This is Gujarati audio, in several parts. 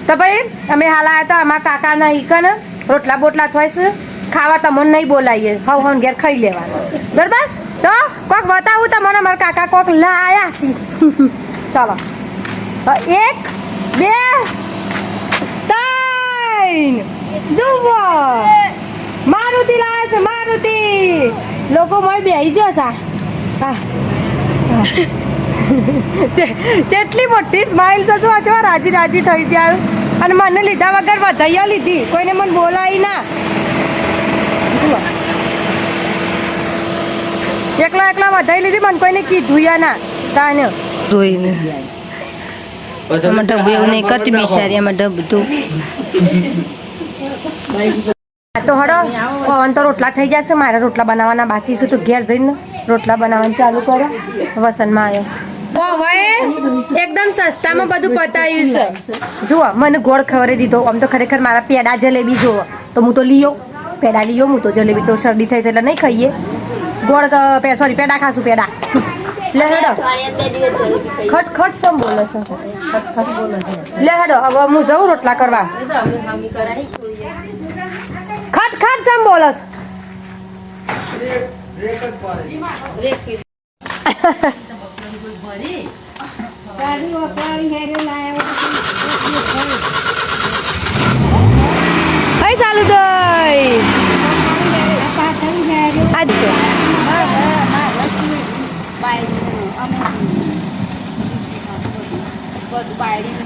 તો ભાઈ અમે હાલ આવ્યા તો અમારા કાકાના ઈકન રોટલા બોટલા થાય છે ખાવા તમને નહીં બોલાવીએ હવ ઘેર ખાઈ લેવાનું બરાબર તો કોક બતાવું તમને અમારા કાકા કોક લાયા છે ચાલો 1 2 3 જુઓ મારુતિ લાવે છે મારુતિ લોકો મોય બેહી ગયો છે જેટલી મોટી સ્માઈલ તો તું અચવા રાજી રાજી થઈ જાય અને મને લીધા વગર વધાઈયા લીધી કોઈને મને બોલાવી ના એકલા વધાઈ લીધી મને કોઈને કીધું યા ના તાને જોઈને આમાં ડબ્બુ એવું નહીં કરતી બિચારી આમાં ડબ્બુ તો હડો પવન તો રોટલા થઈ જશે મારે રોટલા બનાવવાના બાકી છે તો ઘેર જઈને રોટલા બનાવવાનું ચાલુ કરો વસનમાં આવ્યો હવે એકદમ સસ્તામાં બધું પતાવ્યું છે જુઓ મને ગોળ ખવડાવી દીધો આમ તો ખરેખર મારા પેડા જલેબી જુઓ તો હું તો લીયો પેડા લીયો હું તો જલેબી તો શરદી થઈ છે એટલે નહીં ખાઈએ ગોળ સોરી પેડા ખાશું પેડા લે હેડો ખટ ખટ સમ બોલે છે લે હેડો હવે હું જઉં રોટલા કરવા ખટ ખટ સમ બોલે કઈ ચાલુ દઈ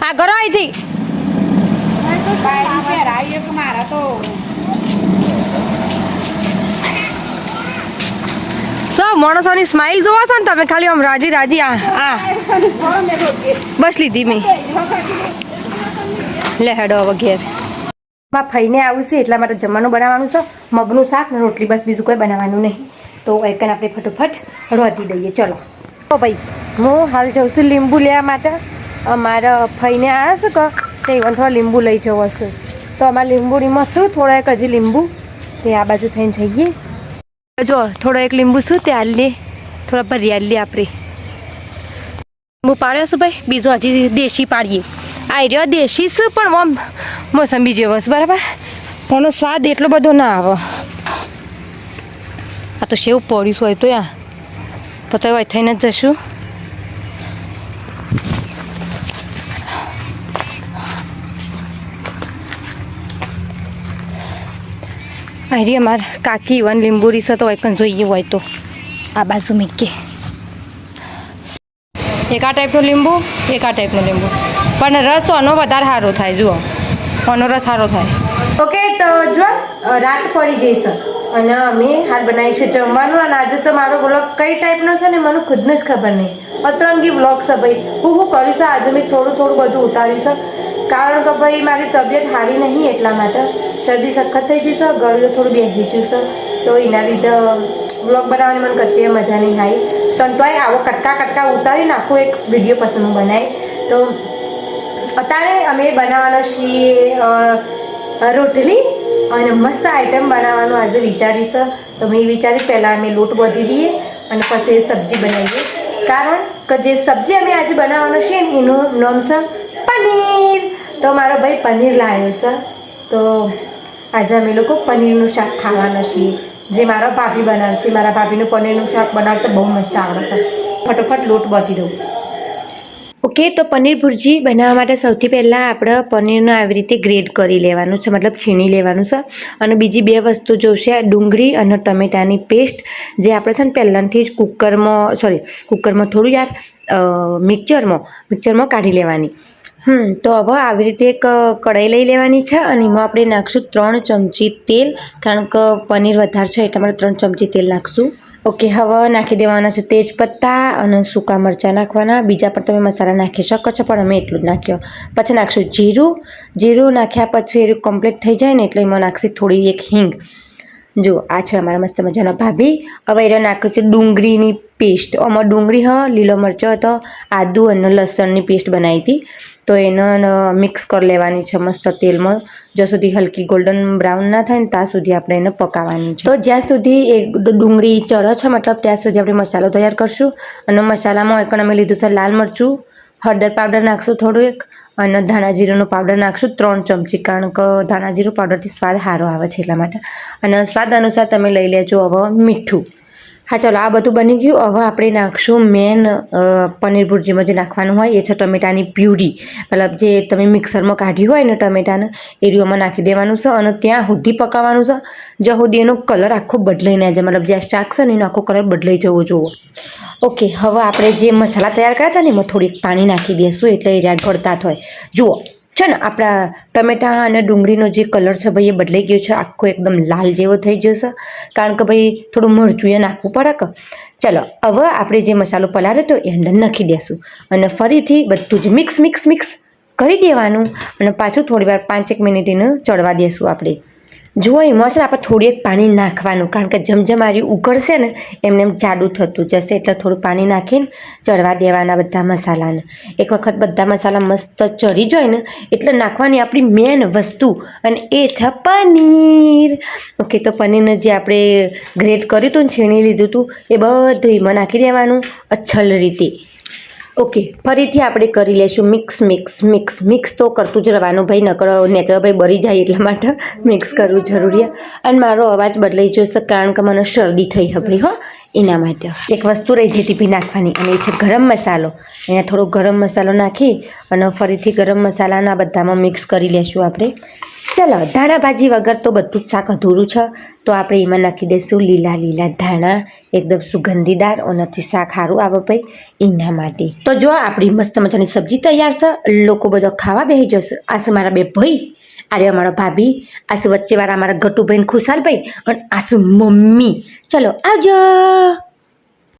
આ ઘરો અહીંથી માણસોની સ્માઈલ જોવો છો ને તમે ખાલી આમ રાજી રાજી આ બસ લીધી મેં લે હેડો હવે ઘેર માં ફઈને આવું છે એટલા માટે જમવાનું બનાવવાનું છે મગનું શાક ને રોટલી બસ બીજું કોઈ બનાવવાનું નહીં તો એકન આપણે ફટોફટ રોધી દઈએ ચલો ઓ ભાઈ હું હાલ જાઉં છું લીંબુ લેવા માટે અમારા ફઈને આવ્યા છે કે તે થોડા લીંબુ લઈ જવું હશે તો અમારા લીંબુડીમાં શું થોડા એક હજી લીંબુ તે આ બાજુ થઈને જઈએ જો થોડો એક લીંબુ શું તે હાલ લે થોડા ભરી હાલ લે આપણે લીંબુ પાડ્યો છું ભાઈ બીજો હજી દેશી પાડીએ આ રહ્યો દેશી શું પણ આમ મોસંબી જેવો છે બરાબર એનો સ્વાદ એટલો બધો ના આવે આ તો સેવ પડીશું હોય તો યા તો તો થઈને જ જશું અરે અમારા કાકી વન લીંબુરી છે તો એક જોઈએ હોય તો આ બાજુ મૂકે એક આ ટાઈપનું લીંબુ એક આ ટાઈપનું લીંબુ પણ રસ આનો વધારે સારો થાય જુઓ આનો રસ સારો થાય ઓકે તો જો રાત પડી જઈશ અને અમે હાલ બનાવીશું જમવાનું અને આજે તો મારો બ્લોગ કઈ ટાઈપનો છે ને મને ખુદને જ ખબર નહીં અતરંગી બ્લોગ છે ભાઈ હું કર્યું છે આજે મેં થોડું બધું ઉતાર્યું છે કારણ કે ભાઈ મારી તબિયત સારી નહીં એટલા માટે શરદી સખત થઈ જશે ગળ્યું થોડું બેસી ગયું છે તો એના લીધે બ્લોગ બનાવવાની મને કદી મજા નહીં આવી તો તોય આવો કટકા ઉતારી નાખું એક વિડીયો પસંદ બનાવી તો અત્યારે અમે બનાવવાનો છીએ રોટલી અને મસ્ત આઈટમ બનાવવાનું આજે વિચારી છે તો મેં વિચારી પહેલાં અમે લોટ બાંધી દઈએ અને પછી સબ્જી બનાવીએ કારણ કે જે સબ્જી અમે આજે બનાવવાનો છે એનું નામ છે પનીર તો મારો ભાઈ પનીર લાવ્યો છે તો આજે અમે લોકો પનીરનું શાક ખાવાના છીએ જે મારા ભાભી બનાવશે મારા ભાભીનું પનીરનું શાક બનાવતા બહુ મસ્ત આવડે છે ફટોફટ લોટ બાંધી દઉં ઓકે તો પનીર ભુરજી બનાવવા માટે સૌથી પહેલાં આપણે પનીરને આવી રીતે ગ્રેડ કરી લેવાનું છે મતલબ છીણી લેવાનું છે અને બીજી બે વસ્તુ જોશે ડુંગળી અને ટમેટાની પેસ્ટ જે આપણે છે ને પહેલાંથી જ કુકરમાં થોડું મિક્સરમાં કાઢી લેવાની તો હવે આવી રીતે એક કઢાઈ લઈ લેવાની છે અને એમાં આપણે નાખશું 3 ચમચી તેલ કારણ કે પનીર વધારે છે એટલા માટે 3 ચમચી તેલ નાખશું ઓકે હવે નાખી દેવાના છે તેજપત્તા અને સૂકા મરચાં નાખવાના બીજા પણ તમે મસાલા નાખી શકો છો પણ અમે એટલું જ નાખ્યો પછી નાખશું જીરું નાખ્યા પછી એ કમ્પ્લીટ થઈ જાય ને એટલે એમાં નાખશે થોડી એક હિંગ જો આ છે અમારા મસ્ત મજાનો ભાભી હવે એને નાખ્યું છે ડુંગળીની પેસ્ટ આમાં ડુંગળી લીલો મરચો હતો આદુ અને લસણની પેસ્ટ બનાવી હતી તો એને મિક્સ કરી લેવાની છે મસ્ત તેલમાં જ્યાં સુધી હલકી ગોલ્ડન બ્રાઉન ના થાય ને ત્યાં સુધી આપણે એને પકાવવાની છે તો જ્યાં સુધી એ ડુંગળી ચડે છે મતલબ ત્યાં સુધી આપણે મસાલો તૈયાર કરશું અને મસાલામાં એક અમે લીધું છે લાલ મરચું હળદર પાવડર નાખશું થોડું એક અને ધાણા જીરુંનો પાવડર નાખશું 3 ચમચી, કારણ કે ધાણા જીરું પાવડરથી સ્વાદ સારો આવે છે એટલા માટે. અને સ્વાદ અનુસાર તમે લઈ લેજો હવે મીઠું. હા ચાલો, આ બધું બની ગયું. હવે આપણે નાખશું મેન પનીર ભુરજીમાં જે નાખવાનું હોય એ છે ટમેટાની પ્યુરી. મતલબ જે તમે મિક્સરમાં કાઢ્યું હોય ને ટમેટાને એ રીઓમાં નાખી દેવાનું છે અને ત્યાં સુધી પકાવવાનું છે જ્યાં સુધી એનો કલર આખો બદલાઈ ના જાય. મતલબ જે શાક છે ને એનો આખો કલર બદલાઈ જવો જોઈએ. ઓકે, હવે આપણે જે મસાલા તૈયાર કર્યા હતા ને એમાં થોડીક પાણી નાખી દઈશું એટલે એ રહ્યા ગળતા થાય. જુઓ છે ને, આપણા ટમેટા અને ડુંગળીનો જે કલર છે ભાઈ એ બદલાઈ ગયો છે, આખો એકદમ લાલ જેવો થઈ ગયો છે, કારણ કે ભાઈ થોડું મરચું એ નાખવું પડે કે. ચલો, હવે આપણે જે મસાલો પલાળ્યો હતો એ અંદર નાખી દઈશું અને ફરીથી બધું જ મિક્સ કરી દેવાનું અને પાછું થોડી વાર 5-1 મિનિટ એને ચડવા દઈશું આપણે. જુઓ, એમાં છે ને આપણે થોડી એક પાણી નાખવાનું, કારણ કે જેમ આ ઉકળશે ને એમને એમ જાડું થતું જશે, એટલે થોડું પાણી નાખીને ચડવા દેવાના બધા મસાલાને. એક વખત બધા મસાલા મસ્ત ચડી જાય ને એટલે નાખવાની આપણી મેન વસ્તુ, અને એ છે પનીર. ઓકે, તો પનીરને જે આપણે ગ્રેટ કર્યું હતું ને છીણી લીધું હતું એ બધું એમાં નાખી દેવાનું અચ્છલ રીતે. ઓકે, ફરીથી આપણે કરી લઈશું મિક્સ તો કરતું જ રહેવાનું ભાઈ, નકર નેચર ભાઈ બળી જાય, એટલા માટે મિક્સ કરવું જરૂરી. અને મારો અવાજ બદલાઈ જશે કારણ કે મને શરદી થઈ છે ભાઈ. એના માટે એક વસ્તુ રહી જતી ભી નાખવાની, અને એ છે ગરમ મસાલો. અહીંયા થોડો ગરમ મસાલો નાખી અને ફરીથી ગરમ મસાલાના બધામાં મિક્સ કરી લેશું આપણે. ચાલો, ધાણા ભાજી વગર તો બધું જ શાક અધૂરું છે, તો આપણે એમાં નાખી દઈશું લીલા ધાણા, એકદમ સુગંધીદાર, ઓનાથી શાક સારું આવે ભાઈ એના માટે. તો જો આપણી મસ્ત મજાની સબ્જી તૈયાર છે, લોકો બધો ખાવા બેસી જશે. આ છે મારા 2 ભાઈ, આરે અમારા ભાભી, આ છે વચ્ચેવાળા અમારા ગટુભાઈ ખુશાલભાઈ, અને આ છે મમ્મી. ચલો આવજો.